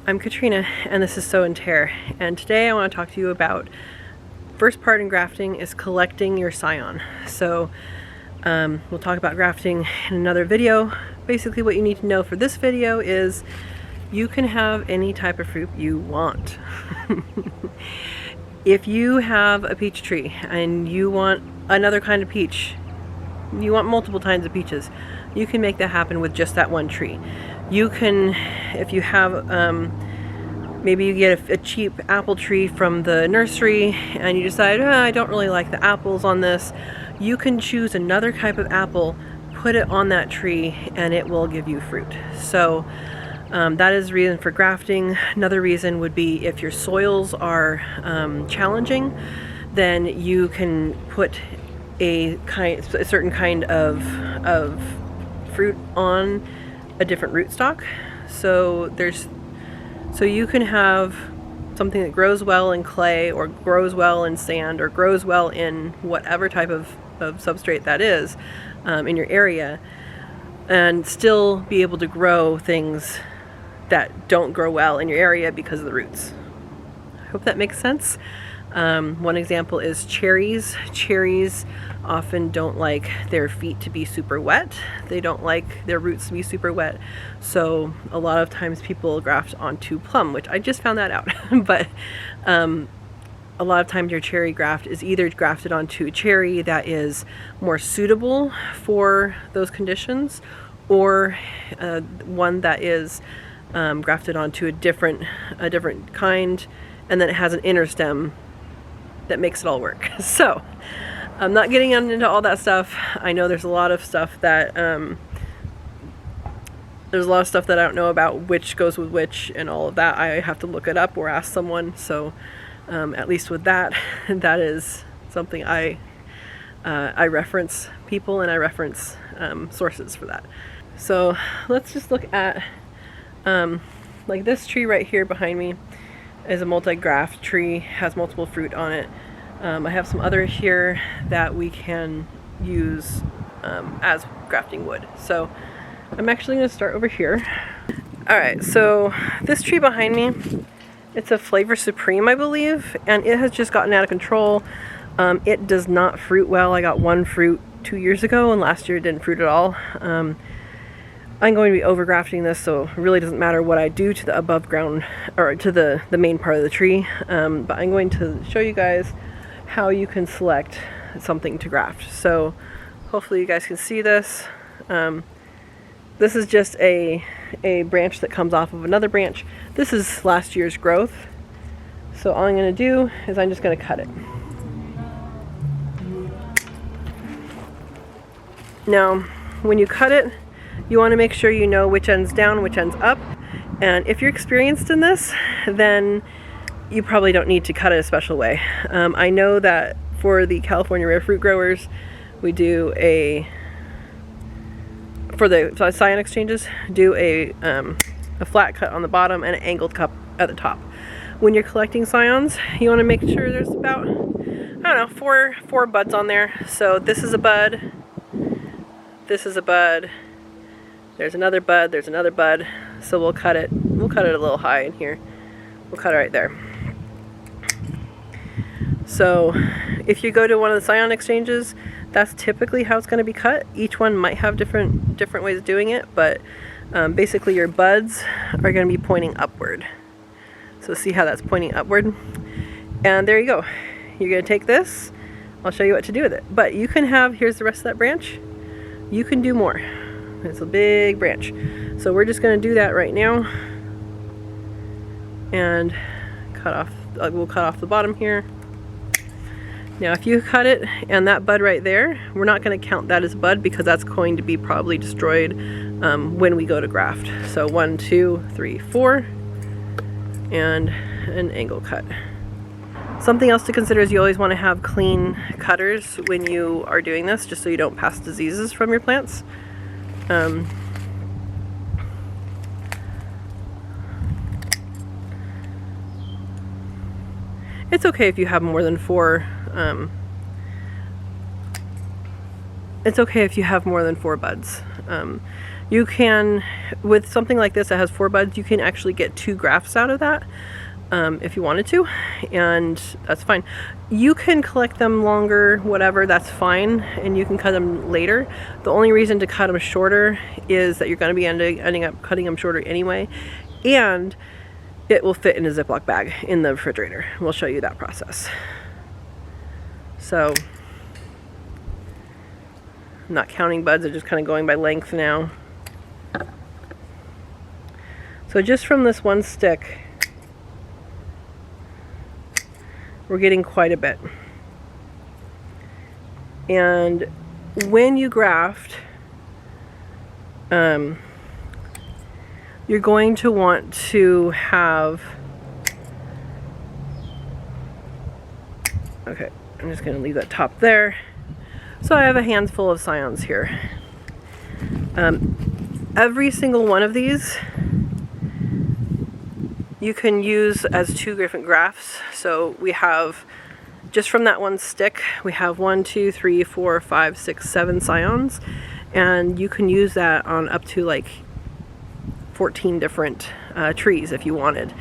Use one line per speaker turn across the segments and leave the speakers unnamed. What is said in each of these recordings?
I'm Katrina and this is Scion Tare, and today I want to talk to you about first part in grafting is collecting your scion. So we'll talk about grafting in another video. Basically what you need to know for this video is you can have any type of fruit you want. If you have a peach tree and you want another kind of peach, you want multiple kinds of peaches, you can make that happen with just that one tree. You can, if you have, maybe you get a cheap apple tree from the nursery and you decide, oh, I don't really like the apples on this, you can choose another type of apple, put it on that tree, and it will give you fruit. So that is the reason for grafting. Another reason would be if your soils are challenging, then you can put a certain kind of fruit on a different rootstock. So you can have something that grows well in clay, or grows well in sand, or grows well in whatever type of substrate that is in your area, and still be able to grow things that don't grow well in your area because of the roots. I hope that makes sense. One example is cherries. Cherries often don't like their feet to be super wet. They don't like their roots to be super wet. So a lot of times people graft onto plum, which I just found that out. But a lot of times your cherry graft is either grafted onto a cherry that is more suitable for those conditions, or one that is grafted onto a different kind, and then it has an inner stem that makes it all work. So I'm not getting into all that stuff. I know there's a lot of stuff that I don't know about, which goes with which and all of that. I have to look it up or ask someone. So at least with that, that is something I reference people, and I reference sources for that. So let's just look at like this tree right here behind me is a multi-graft tree, has multiple fruit on it. I have some other here that we can use as grafting wood. So I'm actually going to start over here. Alright, so this tree behind me, it's a Flavor Supreme, I believe, and it has just gotten out of control. It does not fruit well. I got one fruit 2 years ago, and last year it didn't fruit at all. I'm going to be overgrafting this, so it really doesn't matter what I do to the above ground, or to the main part of the tree. But I'm going to show you guys how you can select something to graft. So hopefully you guys can see this. This is just a branch that comes off of another branch. This is last year's growth. So all I'm going to do is I'm just going to cut it. Now, when you cut it, you want to make sure you know which end's down, which end's up. And if you're experienced in this, then you probably don't need to cut it a special way. I know that for the California rare fruit growers, we do for the Scion exchanges, do a flat cut on the bottom and an angled cut at the top. When you're collecting Scions, you want to make sure there's about, I don't know, four buds on there. So this is a bud, this is a bud, there's another bud, there's another bud. So we'll cut it a little high in here. We'll cut it right there. So if you go to one of the Scion exchanges, that's typically how it's going to be cut. Each one might have different ways of doing it, but basically your buds are going to be pointing upward. So see how that's pointing upward? And there you go. You're going to take this. I'll show you what to do with it. But you can have, here's the rest of that branch. You can do more. It's a big branch. So we're just going to do that right now. And we'll cut off the bottom here. Now if you cut it and that bud right there, we're not going to count that as a bud because that's going to be probably destroyed when we go to graft. So 1, 2, 3, 4, and an angle cut. Something else to consider is you always want to have clean cutters when you are doing this, just so you don't pass diseases from your plants. It's okay if you have more than 4. It's okay if you have more than 4 buds. You can, with something like this that has 4 buds, you can actually get 2 grafts out of that if you wanted to, and that's fine. You can collect them longer, whatever, that's fine, and you can cut them later. The only reason to cut them shorter is that you're going to be ending up cutting them shorter anyway, and it will fit in a Ziploc bag in the refrigerator. We'll show you that process. So, I'm not counting buds, I'm just kind of going by length now. So just from this one stick, we're getting quite a bit. And when you graft, you're going to want to have, okay, I'm just going to leave that top there. So I have a handful of Scions here. Every single one of these you can use as 2 different grafts. So we have, just from that one stick, we have 1, 2, 3, 4, 5, 6, 7 Scions, and you can use that on up to like 14 different trees if you wanted.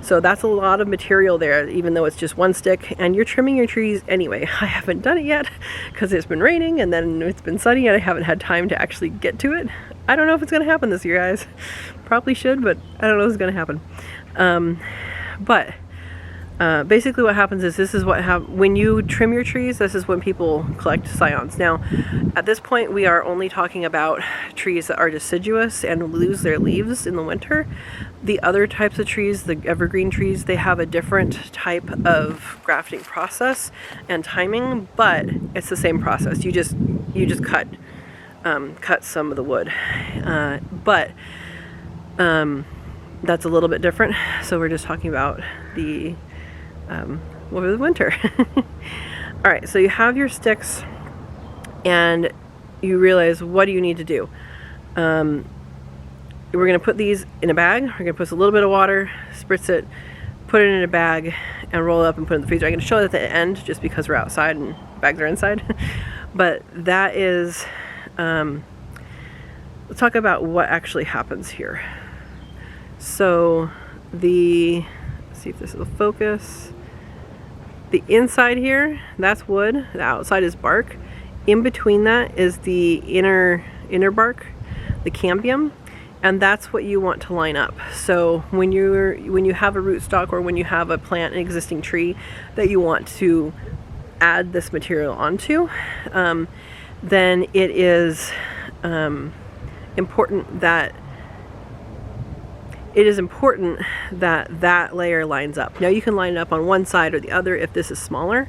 So that's a lot of material there, even though it's just one stick, and you're trimming your trees anyway. I haven't done it yet because it's been raining and then it's been sunny and I haven't had time to actually get to it. I don't know if it's going to happen this year, guys. Probably should, but I don't know if it's going to happen. Basically what happens is, this is what when you trim your trees, this is when people collect Scions. Now, at this point, we are only talking about trees that are deciduous and lose their leaves in the winter. The other types of trees, the evergreen trees, they have a different type of grafting process and timing, but it's the same process. You just cut some of the wood, that's a little bit different. So we're just talking about the over the winter. All right, so you have your sticks and you realize, what do you need to do? We're going to put these in a bag. We're going to put a little bit of water, spritz it, put it in a bag, and roll it up and put it in the freezer. I'm going to show it at the end just because we're outside and bags are inside. But that is, let's talk about what actually happens here. So let's see if this will focus. The inside here, that's wood. The outside is bark. In between that is the inner bark, the cambium, and that's what you want to line up. So when you have a rootstock, or when you have a plant, an existing tree that you want to add this material onto, then it is important that that layer lines up. Now you can line it up on one side or the other if this is smaller.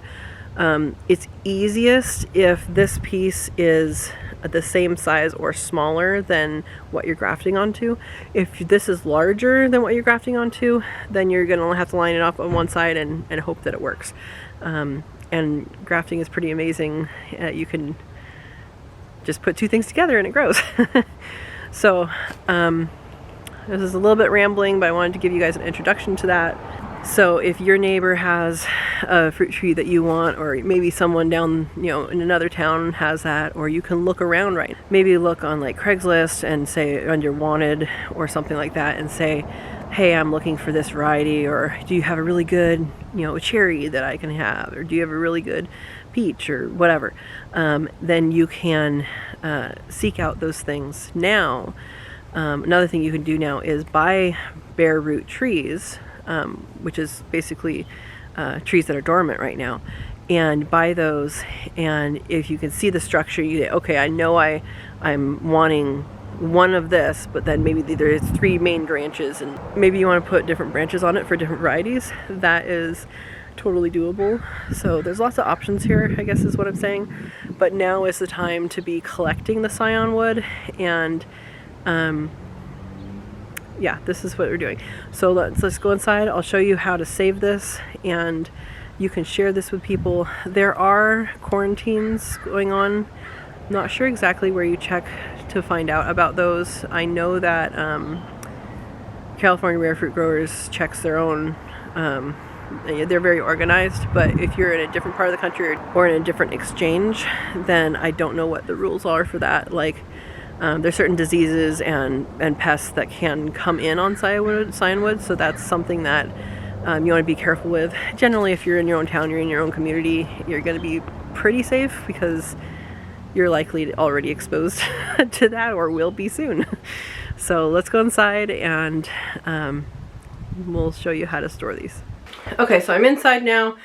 It's easiest if this piece is the same size or smaller than what you're grafting onto. If this is larger than what you're grafting onto, then you're gonna have to line it up on one side and hope that it works. And grafting is pretty amazing. You can just put 2 things together and it grows. So this is a little bit rambling, but I wanted to give you guys an introduction to that. So if your neighbor has a fruit tree that you want, or maybe someone down, in another town has that, or you can look around, right? Maybe look on like Craigslist and say under wanted or something like that and say, hey, I'm looking for this variety, or do you have a really good, cherry that I can have, or do you have a really good peach or whatever? Then you can seek out those things now. Another thing you can do now is buy bare root trees, which is basically trees that are dormant right now, and buy those. And if you can see the structure, you say, okay, I know I'm wanting one of this, but then maybe there's 3 main branches, and maybe you want to put different branches on it for different varieties. That is totally doable. So there's lots of options here, I guess is what I'm saying. But now is the time to be collecting the Scion wood, and yeah, this is what we're doing. So let's go inside. I'll show you how to save this, and you can share this with people. There are quarantines going on. I'm not sure exactly where you check to find out about those. I know that California Rare Fruit Growers checks their own. They're very organized, but if you're in a different part of the country or in a different exchange, then I don't know what the rules are for that. Like, There's certain diseases and pests that can come in on scion wood, so that's something that you want to be careful with. Generally, if you're in your own town, you're in your own community, you're going to be pretty safe because you're likely already exposed to that or will be soon. So let's go inside and we'll show you how to store these. Okay, so I'm inside now.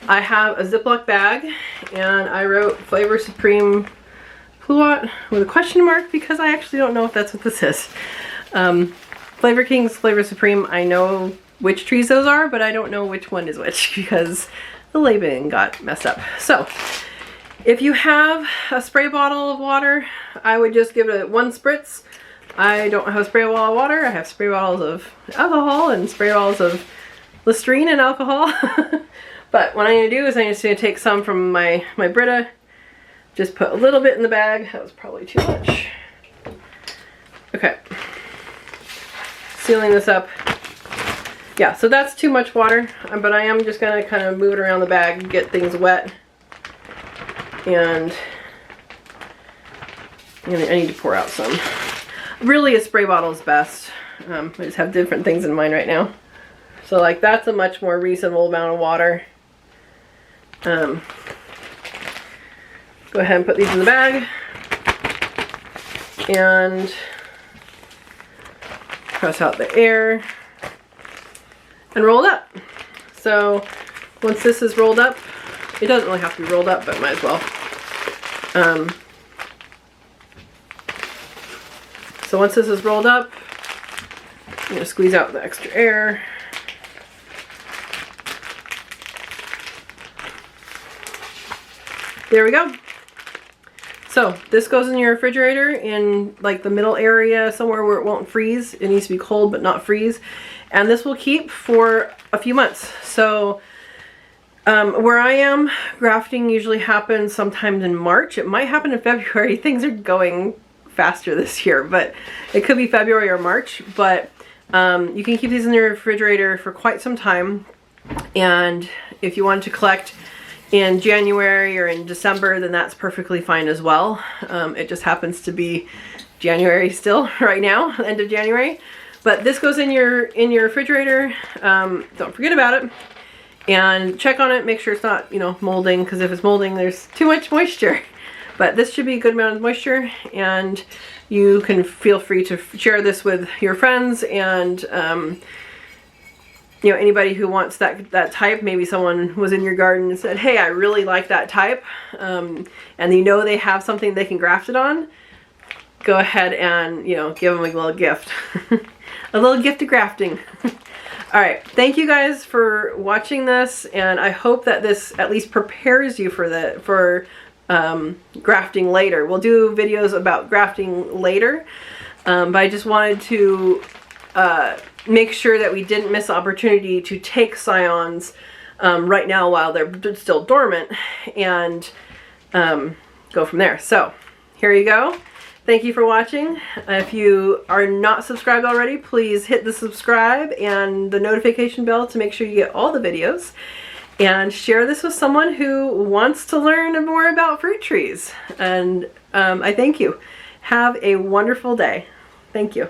I have a Ziploc bag and I wrote Flavor Supreme Pluot with a question mark because I actually don't know if that's what this is. Flavor King's Flavor Supreme, I know which trees those are, but I don't know which one is which because the labeling got messed up. So if you have a spray bottle of water, I would just give it one spritz. I don't have a spray bottle of water. I have spray bottles of alcohol and spray bottles of Listerine and alcohol. But what I'm going to do is I'm just going to take some from my Brita, just put a little bit in the bag. That was probably too much. Okay. Sealing this up. Yeah, so that's too much water, but I am just going to kind of move it around the bag, get things wet. And I need to pour out some. Really, a spray bottle is best. I just have different things in mind right now. So like that's a much more reasonable amount of water. Go ahead and put these in the bag. And press out the air. And roll it up. So once this is rolled up, it doesn't really have to be rolled up, but might as well. So once this is rolled up, I'm going to squeeze out the extra air. There we go. So this goes in your refrigerator in like the middle area, somewhere where it won't freeze. It needs to be cold but not freeze. And this will keep for a few months. So where I am, grafting usually happens sometimes in March. It might happen in February. Things are going faster this year, but it could be February or March. But you can keep these in the refrigerator for quite some time. And if you want to collect in January or in December, then that's perfectly fine as well. It just happens to be January still right now, end of January. But this goes in your refrigerator. Don't forget about it. And check on it, make sure it's not, you know, molding, because if it's molding, there's too much moisture. But this should be a good amount of moisture, and you can feel free to share this with your friends and you know, anybody who wants that type. Maybe someone was in your garden and said, hey, I really like that type, and you know they have something they can graft it on. Go ahead and, you know, give them a little gift. A little gift of grafting. Alright, thank you guys for watching this, and I hope that this at least prepares you for grafting later. We'll do videos about grafting later, but I just wanted to make sure that we didn't miss the opportunity to take scions right now while they're still dormant and go from there. So here you go. Thank you for watching. If you are not subscribed already, please hit the subscribe and the notification bell to make sure you get all the videos. And share this with someone who wants to learn more about fruit trees. And I thank you. Have a wonderful day. Thank you.